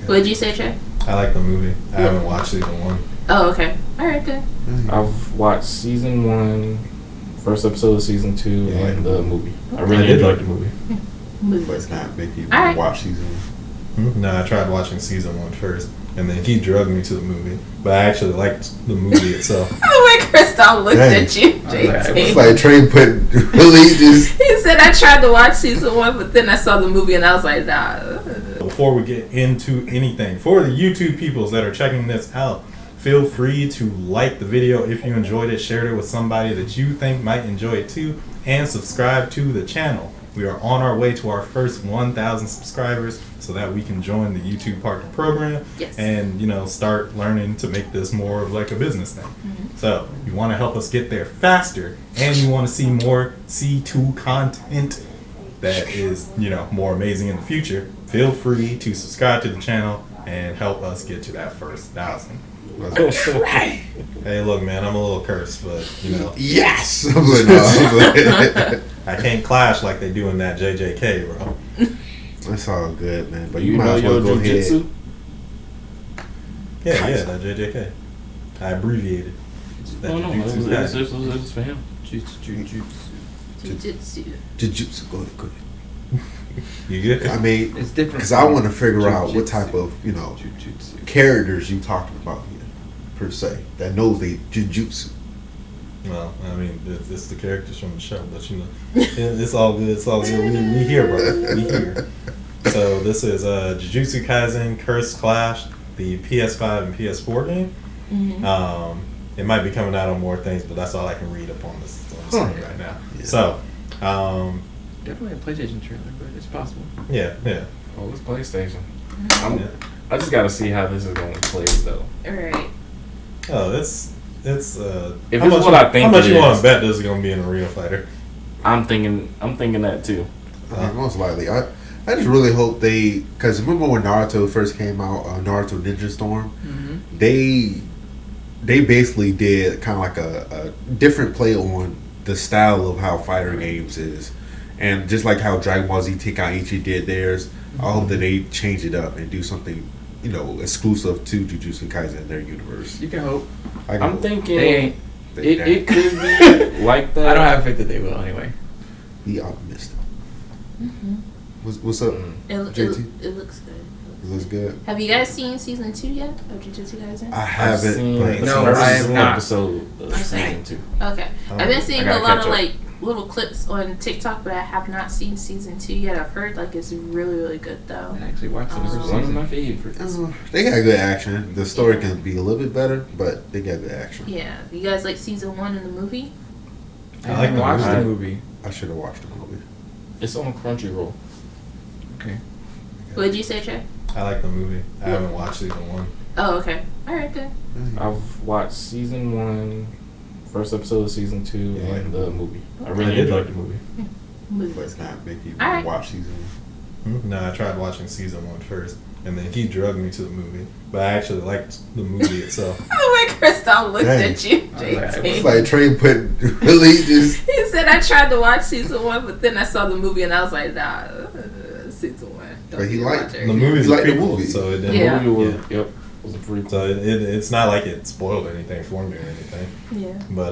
What did you say, Trey? I like the movie. I haven't watched season 1. Oh, okay. All right, good. I've watched season 1, first episode of season 2, and the movie. I really did enjoyed the movie. But it's not making you Alright. watch season 1. No, I tried watching season 1 first, and then he drugged me to the movie. But I actually liked the movie itself. The way Kristoff looked at you, JT. It's like Trey put releases. He said, I tried to watch season 1, but then I saw the movie and I was like, nah. Before we get into anything, for the YouTube peoples that are checking this out, feel free to like the video if you enjoyed it, share it with somebody that you think might enjoy it too, and subscribe to the channel. We are on our way to our first 1,000 subscribers so that we can join the YouTube Partner Program and, start learning to make this more of like a business thing. So, you want to help us get there faster, and you want to see more C2 content that is, more amazing in the future, feel free to subscribe to the channel and help us get to that first 1,000. Right. Hey, look, man, I'm a little cursed, but, Yes! I'm like, no. I can't clash like they do in that JJK, bro. That's all good, man. But You you know might as well your go jujutsu? ahead. Yeah, that JJK. I abbreviated. That Oh, no, it's for him. Jujutsu. Jujutsu, go ahead. You good? I mean, It's different. because I want to figure out what type of, Jujutsu. characters you talking about here, per se, that knows they jujutsu. Well, I mean, it's the characters from the show, but it's all good. It's all good. We here, bro. We here. So this is JuJutsuKaisen Cursed Clash, the PS5 and PS4 game. It might be coming out on more things, but that's all I can read up on the screen right now. Yeah. So, Definitely a PlayStation trailer, but it's possible. yeah. Oh, it's PlayStation. Yeah. I just gotta see how this is gonna play, though. Alright. Oh, it's If it's how much what I think how much it you want is. to bet this is gonna be an arena fighter? I'm thinking that too. Most likely. I just really hope they, because remember when Naruto first came out, Naruto Ninja Storm, they basically did kind of like a different play on the style of how fighter games is, and just like how Dragon Ball Z Tenkaichi did theirs, I hope that they change it up and do something, exclusive to Jujutsu Kaisen in their universe. You can hope. I'm thinking They ain't. it could be like that. I don't have faith that they will anyway. Be optimistic. What's up, JT? It looks good. It looks good. Have you guys seen season 2 yet of JuJutsuKaisen? I haven't. Seen But No, first I have not. episode of season 2. Okay. I've been seeing I gotta a lot catch of up. like little clips on TikTok, but I have not seen season 2 yet. I've heard like it's really, really good though. I actually watched the Oh. first One of season. my favorites. They got good action. The story can be a little bit better, but they got good action. Yeah. You guys like season 1 in the movie? I like haven't the watched movie. the movie. I should have watched the movie. It's on Crunchyroll. Okay. What did you say, Trey? I like the movie. I haven't watched season 1. Oh, okay. Alright, good. I've watched season 1, first episode of season 2, and the movie. I I really did enjoyed like the movie. But it's not making you Alright. watch season 1. No, I tried watching season 1 first, and then he drugged me to the movie. But I actually liked the movie itself. The way Kristoff looked Dang. at you, It's JT. like Trey put releases. He said, I tried to watch season 1, but then I saw the movie and I was like, nah, season 1. Don't But he need to liked watch it. it. The movie's You like the a prequel, movie. so it didn't. Yeah. The movie was, was a prequel. So it's not like it spoiled anything for me or anything. Yeah. But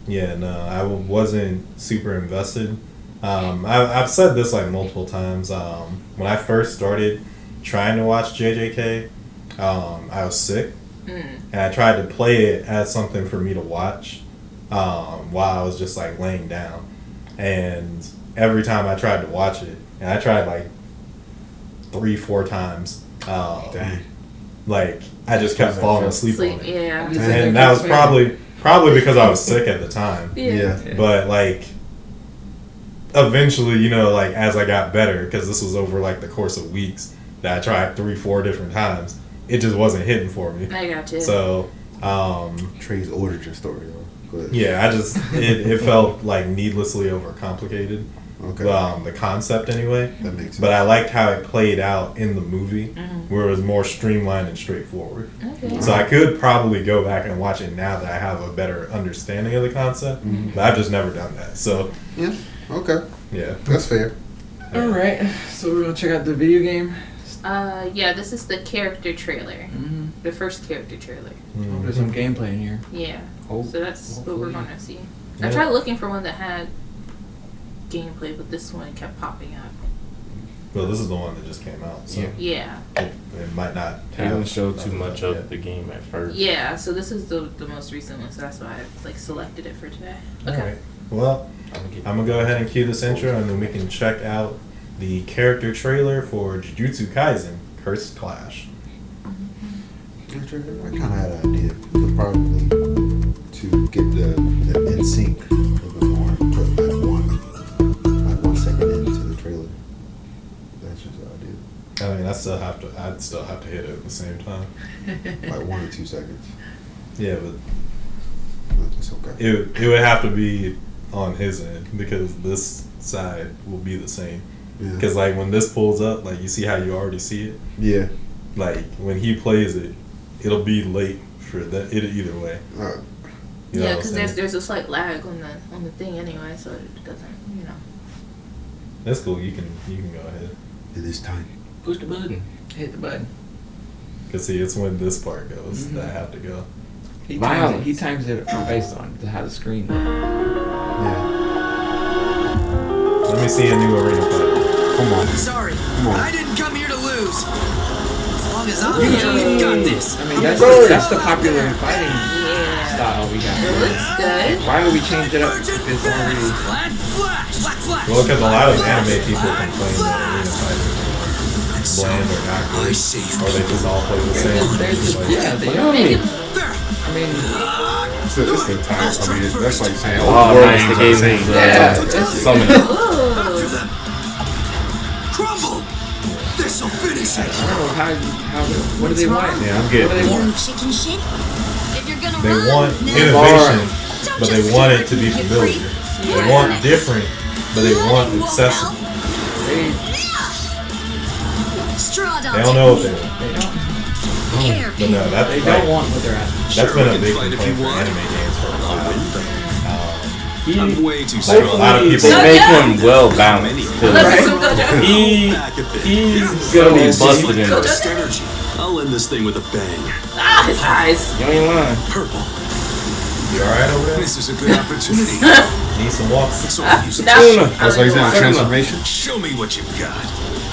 no, I wasn't super invested. I've said this like multiple times. When I first started trying to watch JJK, I was sick, and I tried to play it as something for me to watch while I was just like laying down. And every time I tried to watch it, and I tried like 3-4 times, Dang. like I just kept falling asleep on it. Yeah. And that was probably because I was sick at the time. Yeah. But like eventually, like as I got better, because this was over like the course of weeks that I tried 3-4 different times, it just wasn't hitting for me. I got you. So Trey's origin story, though. Go ahead. yeah, it felt like needlessly overcomplicated. Okay. The concept anyway. That makes sense. But I liked how it played out in the movie, Mm-hmm. where it was more streamlined and straightforward. Okay. So I could probably go back and watch it now that I have a better understanding of the concept, but I've just never done that. So Yeah. Okay. yeah, That's fair. All right. So we're gonna check out the video game. Yeah, this is the character trailer. Mm-hmm. The first character trailer. Oh, there's some gameplay in here. Yeah. Oh, So that's what we're gonna see. Yeah. I tried looking for one that had gameplay, but this one kept popping up. Well, this is the one that just came out, so Yeah. it might not. They didn't show nothing too much like of the game at first. Yeah, so this is the most recent one, so that's why I selected it for today. Okay. Alright. Well, I'm gonna go ahead and cue this intro, and then we can check out the character trailer for JuJutsuKaisen: Cursed Clash. I kind of had an idea. Probably to get the in sync a little bit more. Put like 1 second into the trailer. That's just an idea. I mean, I'd still have to hit it at the same time. Like 1 or 2 seconds. Yeah, but It's okay. it would have to be on his end because this side will be the same. Yeah. Because like when this pulls up, like you see how you already see it. Yeah. Like when he plays it, it'll be late for that. Either way. You know Yeah, what I'm because saying? there's a slight lag on the thing anyway, so it doesn't, you know. That's cool. You can go ahead. It is time. Push the button. Hit the button. Cause see, it's when this part goes that I have to go. He Violence. times it based on how the screen. Yeah. Let me see a new arena fighter. Come on. Sorry, Come on. I didn't come here to lose. As long as I'm here, we've got this. I mean, that's the popular fighting Yeah. style we got. It looks good. Why do we change it up if it's already? Flat flash, flat flash. Well, because a lot of anime people complain that arena fighters are bland or not I good, see. or they just all play the same. They're just Like, yeah. They, Really? There. I mean, It's the time. I mean, that's like saying, Oh, the world nice. is They the gave same. me Yeah. summon. After them. Crumble. This'll finish it. I don't know how what do they want? Yeah, I'm What do getting they it. want? Chicken shit. If you're gonna They run, want now innovation, Don't but they just want do it to be you familiar. freak. They want different, but they want accessible. They Straw They don't know what they want. they don't Hair But no, that's they like, don't want what they're asking. that's been a we big can fight if complaint you for want. anime games for a while. I'm way too Like, a lot of Hopefully, people- they make him well balanced. Love me some Gojo. He's gonna be busted in this. energy. I'll end this thing with a bang. Ah, his eyes. You ain't lying. Purple. You alright over there? This is a good opportunity. Need some walk? So I'll use it. Now- Tuna. That's why he's in a transformation. Show me what you've got.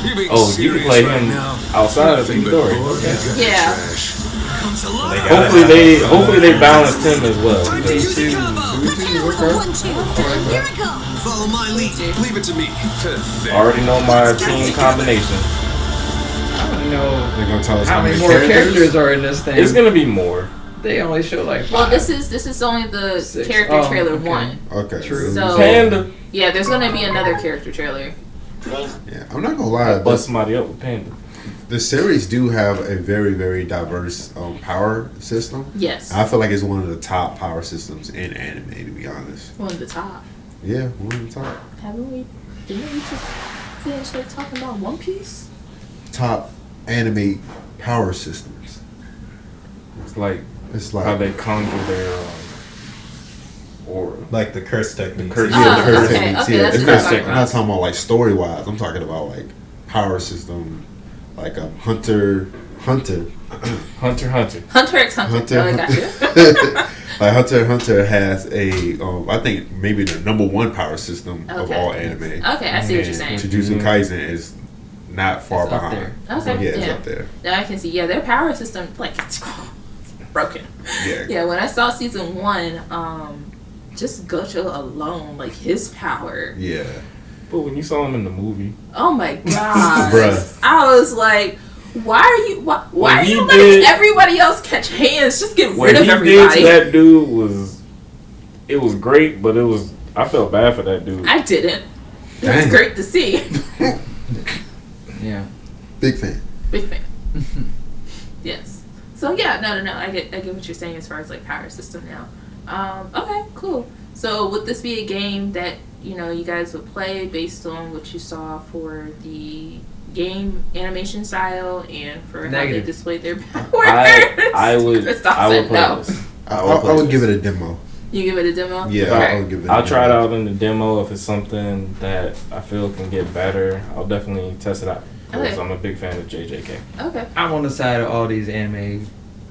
You're being Oh, you can serious play right him now. outside of the Nothing but story. more Yeah. trash. Comes They alive. gotta Hopefully they balanced him as well. Time to use a combo. Look out with the 1-2. Here it goes. Follow my lead. Leave it to me. I already know my team combination. I don't know They're gonna tell us how many more characters are in this thing. It's gonna be more. They only show like 5. Well, this is only the 6. character Oh, trailer okay. 1. Okay. True. So Panda. yeah, there's gonna be another character trailer. Yeah, I'm not gonna lie. Bust somebody up with Panda. The series do have a very, very diverse power system. Yes. I feel like it's one of the top power systems in anime, to be honest. One of the top. Yeah, one of the top. Didn't we just finish like talking about One Piece? Top anime power systems. It's like It's how like they conjure their aura. Like the curse technique. curse- yeah, the Oh, curse okay, techniques. okay, Yeah, that's the what curse I'm tech. talking I'm not talking about like story wise. I'm talking about like power system, like a Hunter. Hunter. Hunter x Hunter. Hunter. Oh, I got you. Like Hunter x Hunter has a, I think maybe the number 1 power system of Okay. all anime. Okay, I see what you're saying. JuJutsu Kaisen is not far It's up behind. there. Okay, Yeah, it's yeah. up there. Now I can see. Yeah, their power system like it's broken. Yeah. Yeah, when I saw season 1, just Gojo alone, like his power. Yeah. But when you saw him in the movie, Oh my god. Bruh. I was like, why are When he you letting did- every else catch hands? Just get what rid of he everybody. did to that dude was great, but I felt bad for that dude. I didn't. It was Dang. great to see. Yeah. Big fan. Big fan. Yes. So yeah, no. I get what you're saying as far as like power system now. Okay, cool. So would this be a game that you guys would play based on what you saw for the game animation style and for how they Negative. displayed their powers? I would Christoph I would said play no. this. I would give it a demo. You give it a demo? Yeah, Okay. I would give it a I'll try it demo. out in the demo if it's something that I feel can get better. I'll definitely test it out. because Okay. I'm a big fan of JJK. Okay. I'm on the side of all these anime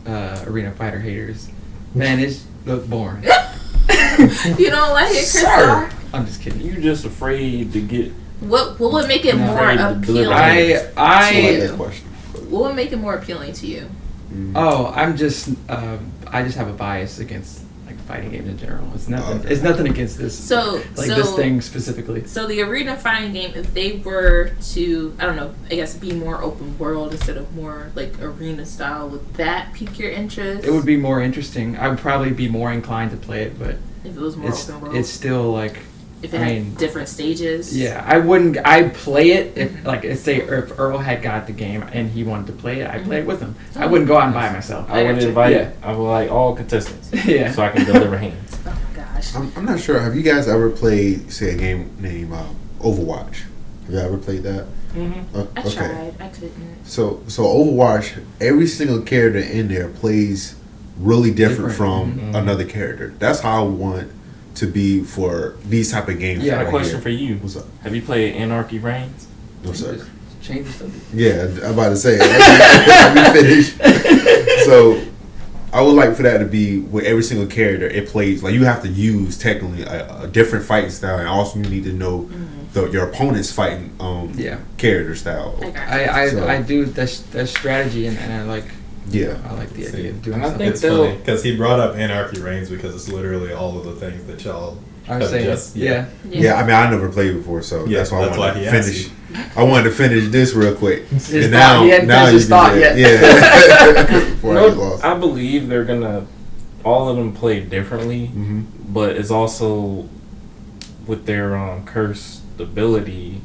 arena fighter haters. Man, it's look boring. You don't like it, Crystal? I'm just kidding. You just afraid to get. What would make it No. more Afraid to deliver. appealing? I like I that question. What would make it more appealing to you? I'm just I just have a bias against like fighting games in general. It's nothing. It's nothing against this. So This thing specifically. So the arena fighting game, if they were to, I don't know, I guess be more open world instead of more like arena style, would that pique your interest? It would be more interesting. I would probably be more inclined to play it, but if it was more open world. it's still like. If it had different stages. Yeah, I wouldn't. I'd play it if, like, say, if Earl had got the game and he wanted to play it, I'd play it with him. I wouldn't go out and buy it myself. I would gotcha. invite. Yeah. I would like all contestants. Yeah. So I can deliver hands. Oh my gosh. I'm not sure. Have you guys ever played, say, a game named Overwatch? Have you ever played that? Mm-hmm. I tried. I couldn't. So Overwatch, every single character in there plays really different from Mhm. another character. That's how I want to be for these type of games. Yeah. I got a right question here. for you. What's up? Have you played Anarchy Reigns? No, sir. Just change the subject. Yeah, I'm about to say. Let me finish. So, I would like for that to be with every single character it plays. Like you have to use technically a different fighting style, and also you need to know your opponent's fighting Yeah. character style. I got I So- do that's strategy and I like Yeah. the See, idea of doing and I something. think It's they'll- funny because he brought up Anarchy Reigns because it's literally all of the things that y'all I was have saying, just yeah. Yeah, I mean, I never played before, so Yeah, that's why that's I wanted why he to asked finish. I wanted to finish this real quick. His And thought- he hadn't finished his you thought can yet. say it. Yeah. Before I get No, lost. I believe they're gonna. All of them play differently, Mhm. but it's also with their cursed ability.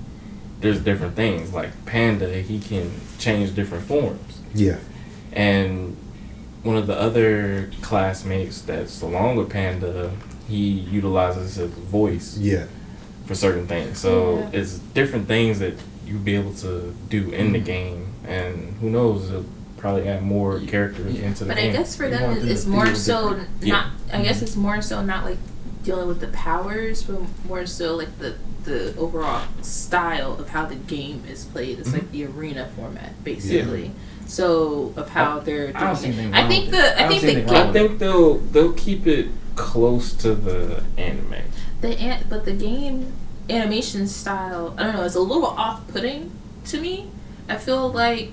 There's different things like Panda. He can change different forms, Yeah. and one of the other classmates that's along with Panda, he utilizes his voice Yeah. for certain things. So Yeah. it's different things that you'll be able to do in the game, and who knows, it'll probably add more characters into the But game. I guess for You them, want them it's to more feel so different. not. Yeah. I guess it's more so not like dealing with the powers, but more so like the overall style of how the game is played. It's like the arena format, basically. So of how they're I don't see doing anything it. I wrong think with it. I I don't think see the anything wrong I with game. think they'll keep it close to the anime. But the game animation style, I don't know, it's a little off-putting to me. I feel like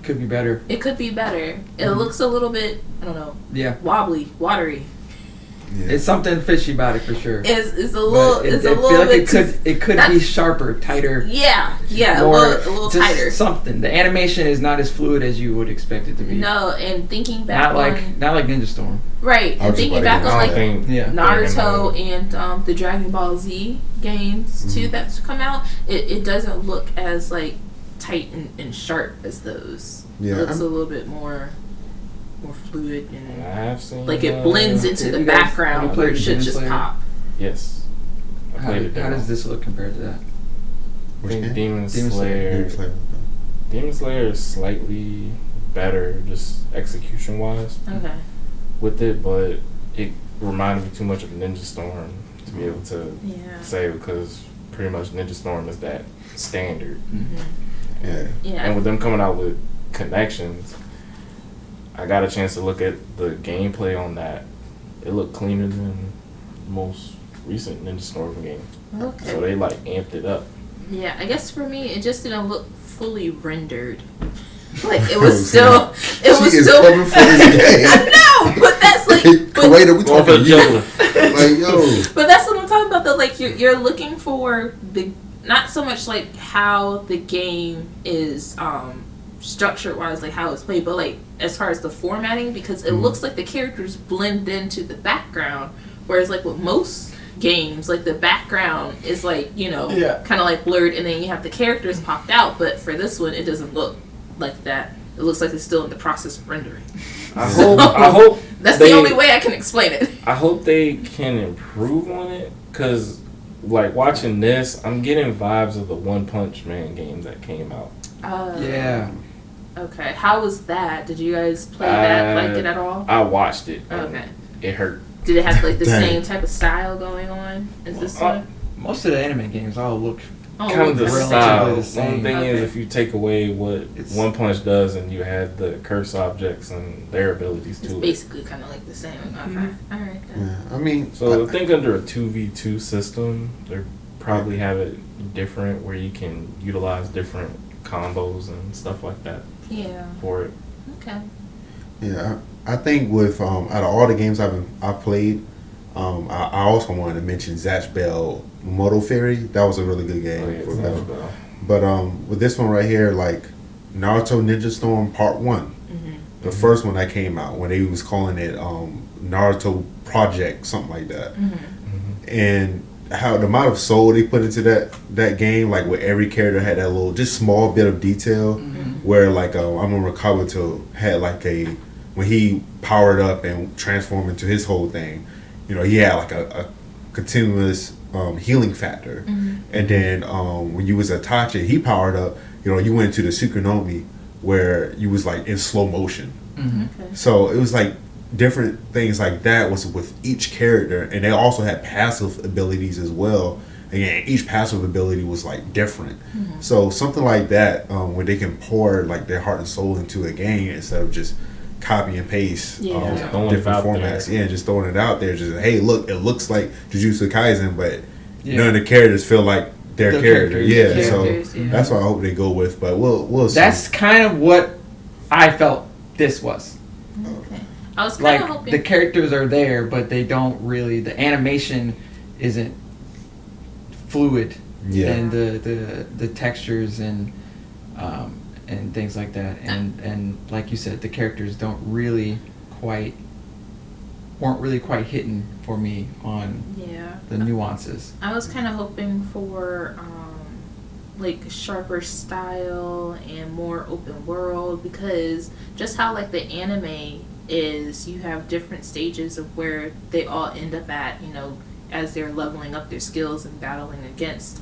Could be better. it could be better. It looks a little bit, I don't know, Yeah. wobbly, watery. Yeah. It's something fishy about it for sure. It's a little, But it's I a feel little like bit. it could be that's- sharper, tighter. Yeah, a more, little just tighter. Something. The animation is not as fluid as you would expect it to be. No, and thinking back Not like Ninja Storm. right, I and was just thinking about back to on I like think Yeah. Naruto and the Dragon Ball Z games too that's come out, it doesn't look as like tight and sharp as those. Yeah, It looks I'm- a little bit more fluid and I've seen like it blends into have the you guys- have background you where played it should Demon just Slayer? pop. Yes, I How, played it. how does this look compared to that? I Which think game? Demon Demon Slayer. Slayer. Demon Slayer is slightly better, just execution wise, Okay. with it, but it reminded me too much of Ninja Storm to be able to Yeah. say, because pretty much Ninja Storm is that standard. Yeah. Yeah. And with them coming out with connections, I got a chance to look at the gameplay on that. It looked cleaner than most recent Ninja Storm game. Okay. So they like amped it up. Yeah, I guess for me, it just didn't look fully rendered. Like it was still, it She was is still. coming for this game. I know, but that's like, Wait, we Going for talking the you. juggler. Like, yo. but that's what I'm talking about. Though, like you're looking for the not so much like how the game is structured wise, like how it's played, but like as far as the formatting, because it looks like the characters blend into the background, whereas like with most games, like the background is like, you know, Yeah. kind of like blurred, and then you have the characters popped out. But for this one, it doesn't look like that. It looks like it's still in the process of rendering. I hope That's they- the only way I can explain it. I hope they can improve on it, because like watching this, I'm getting vibes of the One Punch Man game that came out. Yeah. Okay. How was that? Did you guys play that, like it at all? I watched it. And Okay. It hurt. Did it have like the Dang. same type of style going on as this one? Most of the anime games all look Oh, kind of the okay. style. Relatively the One same. thing Okay. is if you take away what It's- One Punch does and you add the curse objects and their abilities It's to it. basically kind of like the same. Okay. Mm-hmm. All right. Then. Yeah, I mean, So I think under a 2v2 system, they probably have it different where you can utilize different combos and stuff like that Yeah. for it. Okay. yeah, I think with out of all the games I've played, I also wanted to mention Zatch Bell Moto Fairy. That was a really good game. Oh, yeah, for Zatch Bell. Bell. But with this one right here, like Naruto Ninja Storm Part 1, Mm-hmm. the first one that came out when they was calling it Naruto Project, something like that. Mm-hmm. And how the amount of soul they put into that game, like where every character had that little just small bit of detail, where like I remember Kabuto had like when he powered up and transformed into his whole thing, you know, he had like a continuous healing factor. And then when you was Itachi, he powered up, you know, you went to the Tsukunomi where you was like in slow motion. Okay. So it was like different things like that was with each character, and they also had passive abilities as well. Again, each passive ability was like different. So something like that, where they can pour like their heart and soul into a game instead of just copy and paste Yeah. Throwing it different out formats. there. Yeah, just throwing it out there. Just hey, look, it looks like Jujutsu Kaisen, but Yeah. none of the characters feel like their The character. characters. Yeah, The so characters, yeah. that's what I hope they go with. But we'll see. That's kind of what I felt this was. Okay. I was kind Like of hoping. the characters are there, but they don't really. The animation isn't fluid, Yeah. and the textures and things like that, and like you said, the characters weren't really quite hitting for me on Yeah. the nuances. I was kind of hoping for like sharper style and more open world, because just how like the anime is, you have different stages of where they all end up at, you know, as they're leveling up their skills and battling against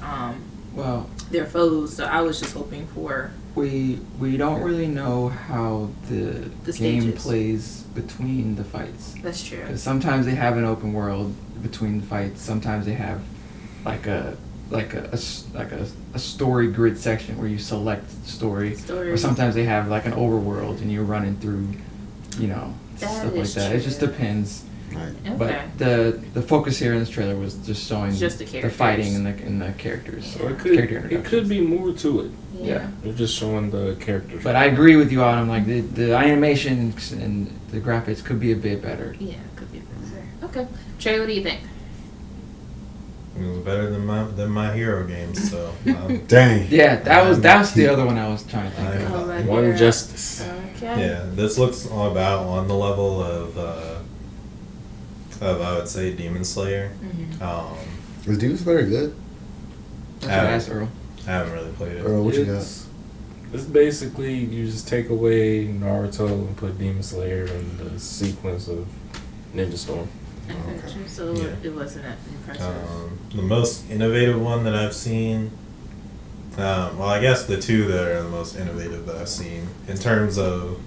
Well, their foes. So I was just hoping for we don't really know how the game stages. plays between the fights. that's true. 'Cause sometimes they have an open world between the fights. Sometimes they have like a story grid section where you select story. Story. Or sometimes they have like an overworld and you're running through, you know, That stuff like is that. It just true. depends. Right. Okay. But the focus here in this trailer was just showing Just the characters. fighting and the characters. So it Character could introductions. be more to it. yeah. They're just showing the characters. But I agree with you, Autumn. Like the animation and the graphics could be a bit better. Yeah, could be better. Okay. Trey, what do you think? It was better than my hero games. So Dang. Yeah, that's the other one I was trying to think of. Oh, right One here. justice. Okay. yeah, this looks about on the level of I would say Demon Slayer. Mm-hmm. Was Demon Slayer good? That's what I asked Earl. I haven't really played it. Earl, what you got? It's basically you just take away Naruto and put Demon Slayer in the sequence of Ninja Storm. Okay. So Yeah. it wasn't that impressive. The most innovative one that I've seen, well, I guess the two that are the most innovative that I've seen in terms of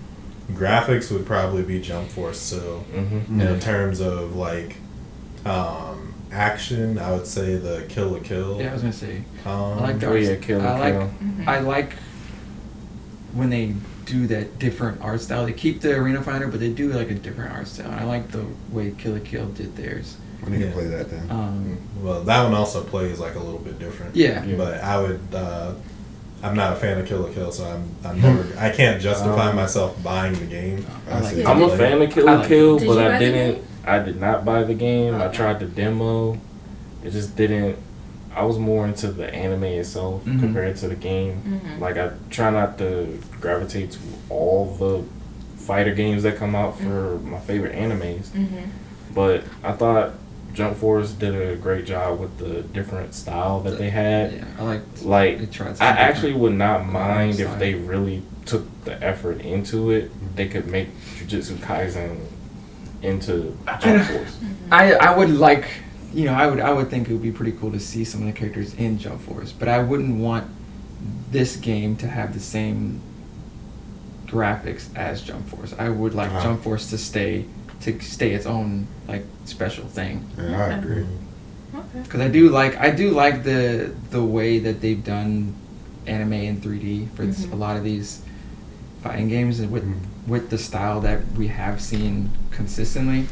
graphics would probably be Jump Force still. Mm-hmm. And in terms of like action, I would say the Kill la Kill. Yeah, I was gonna say. I I like Oh yeah, Kill I la like Kill. I like when they do that different art style. They keep the Arena Fighter, but they do like a different art style. And I like the way Kill la Kill did theirs. I need Yeah. to play that then. Well, that one also plays like a little bit different. Yeah. But I would. I'm not a fan of Kill la Kill, so I'm never. I can't justify myself buying the game. I like see. it. I'm a fan of Kill I la like Kill, it. Did but you buy I the didn't. game? I did not buy the game. I Okay. tried the demo. It just didn't. I was more into the anime itself Mhm. compared to the game. Mhm. Like I try not to gravitate to all the fighter games that come out for my favorite animes. Mm-hmm. But I thought Jump Force did a great job with the different style that they had. Yeah, I like. Like They tried I some actually different would not mind style. if they really took the effort into it. They could make JuJutsuKaisen into Jump Force. I would like, you know, I would think it would be pretty cool to see some of the characters in Jump Force, but I wouldn't want this game to have the same graphics as Jump Force. I would like Jump Force to stay its own like special thing. Yeah, I agree. Okay. Because I do like the way that they've done anime in 3D for a lot of these fighting games, and with the style that we have seen consistently.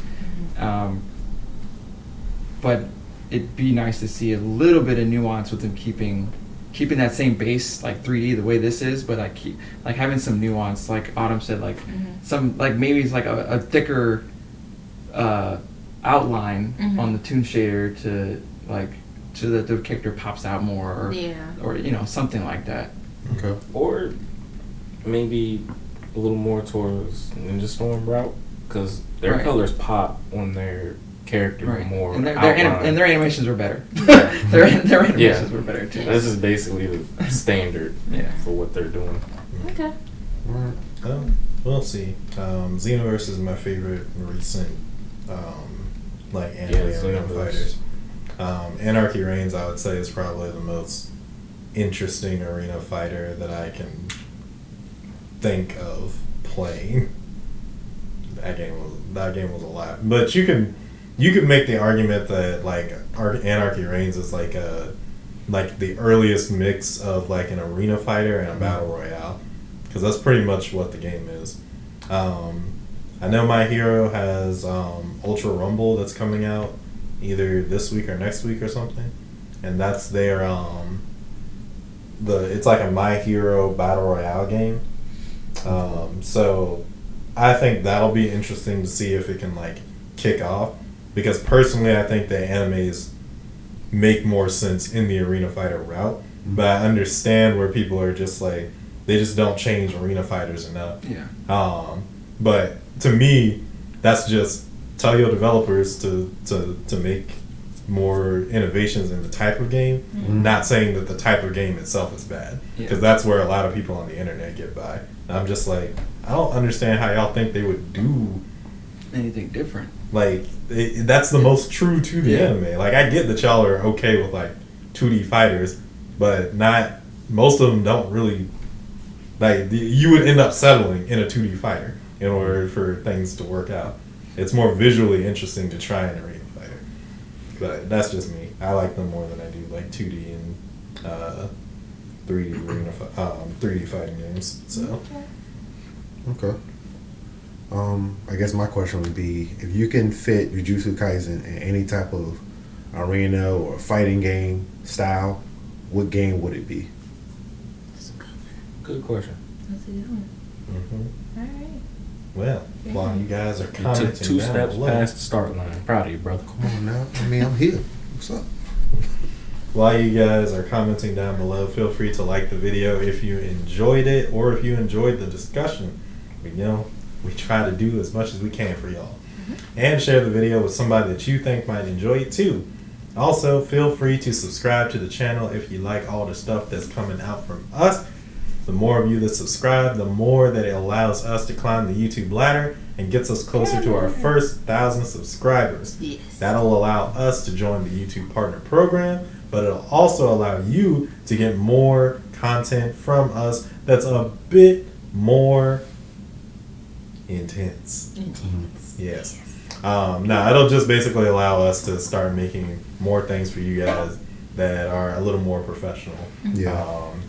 But it'd be nice to see a little bit of nuance with them keeping that same base, like 3D the way this is, but like having some nuance, like Autumn said, like some, like maybe it's like a thicker outline on the toon shader to like so that the character pops out more, or you know, something like that. Okay. Or maybe a little more towards Ninja Storm route, because their colors pop on their character more. And their animations were better. their animations were better too. This is basically the standard for what they're doing. Okay. We'll see. Xenoverse is my favorite recent like anime arena fighters. Anarchy Reigns, I would say, is probably the most interesting arena fighter that I can think of playing. That game was a lot, but you can make the argument that like Anarchy Reigns is like the earliest mix of like an arena fighter and a battle royale, because that's pretty much what the game is. I know My Hero has Ultra Rumble that's coming out either this week or next week or something, and that's their it's like a My Hero battle royale game. So I think that'll be interesting to see if it can like kick off, because personally I think the animes make more sense in the arena fighter route, but I understand where people are just like, they just don't change arena fighters enough. But to me, that's just tell your developers to make more innovations in the type of game, not saying that the type of game itself is bad, because that's where a lot of people on the internet get by. And I'm just like, I don't understand how y'all think they would do anything different. Like, that's the most true to the anime. Like, I get that y'all are okay with like 2D fighters, but not most of them don't really. Like, you would end up settling in a 2D fighter in order for things to work out. It's more visually interesting to try an arena fighter, but that's just me. I like them more than I do like 2D and 3D arena 3D fighting games. So okay. I guess my question would be, if you can fit JuJutsuKaisen in any type of arena or fighting game style, what game would it be? Good question. That's a good one. All right. Well, while you guys are You commenting took 2 down steps below, past the start line. Proud of you, brother. Come on now. I mean, I'm here. What's up? while you guys are commenting down below, feel free to like the video if you enjoyed it, or if you enjoyed the discussion. We try to do as much as we can for y'all. And share the video with somebody that you think might enjoy it too. Also, feel free to subscribe to the channel if you like all the stuff that's coming out from us. The more of you that subscribe, the more that it allows us to climb the YouTube ladder and gets us closer to our first 1,000 subscribers. Yes. That'll allow us to join the YouTube Partner Program, but it'll also allow you to get more content from us that's a bit more intense. Yes. Now, it'll just basically allow us to start making more things for you guys that are a little more professional.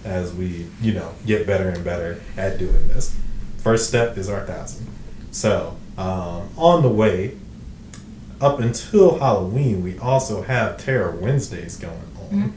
As we, get better and better at doing this. First step is our 1,000. So, on the way, up until Halloween, we also have Terror Wednesdays going on.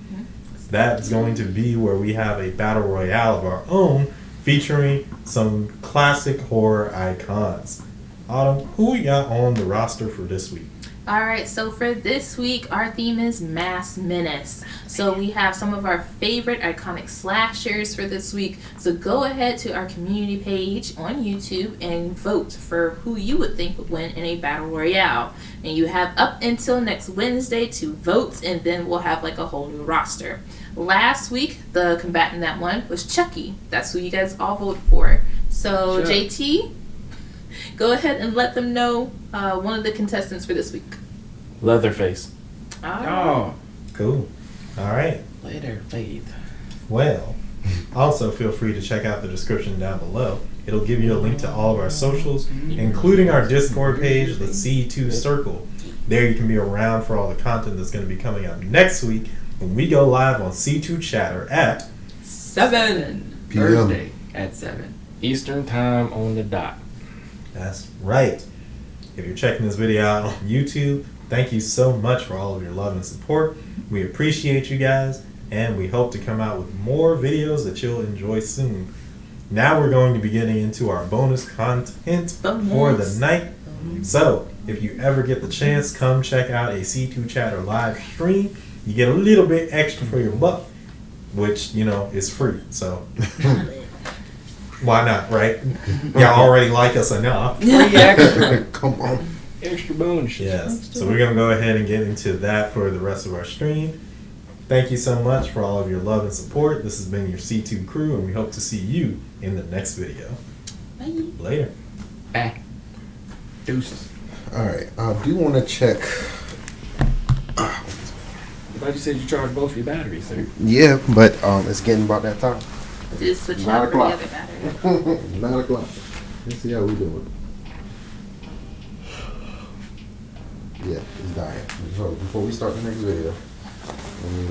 That's going to be where we have a battle royale of our own, featuring some classic horror icons. Autumn, who we got on the roster for this week? Alright, so for this week, our theme is Mass Menace. So we have some of our favorite iconic slashers for this week. So go ahead to our community page on YouTube and vote for who you would think would win in a battle royale. And you have up until next Wednesday to vote, and then we'll have like a whole new roster. Last week, the combatant that won was Chucky. That's who you guys all voted for. So Sure. JT, go ahead and let them know one of the contestants for this week. Leatherface. Oh, Cool. All right. Leatherface. Well, also feel free to check out the description down below. It'll give you a link to all of our socials, including our Discord page, the C2 Circle. There you can be around for all the content that's going to be coming out next week when we go live on C2 Chatter at 7 PM. Thursday at 7 Eastern time on the dot. That's right. If you're checking this video out on YouTube, thank you so much for all of your love and support. We appreciate you guys, and we hope to come out with more videos that you'll enjoy soon. Now we're going to be getting into our bonus content for the night. So, if you ever get the chance, come check out a C2 Chatter live stream. You get a little bit extra for your buck, which, you know, is free. So, why not, right? Y'all already like us enough. Come on. Extra bonus. Yes. So we're going to go ahead and get into that for the rest of our stream. Thank you so much for all of your love and support. This has been your C2 crew, and we hope to see you in the next video. Bye. Later. Bye. Deuces. All right. I do want to check. I thought you said you charged both your batteries, sir. Yeah, but it's getting about that time. Just switch 9 out for the o'clock. other battery. 9 o'clock. Let's see how we doing. Yeah, it's dying. So before we start the next video, let me